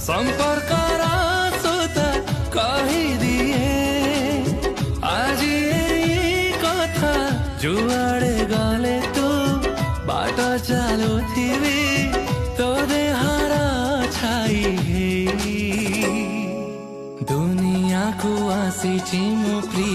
संपर्कर सुत कहिदिए आज एई कथा जुआड़े गले तू बाट चालुथिबी तो देहारा छाई दुनिया को आसीची मो प्रिय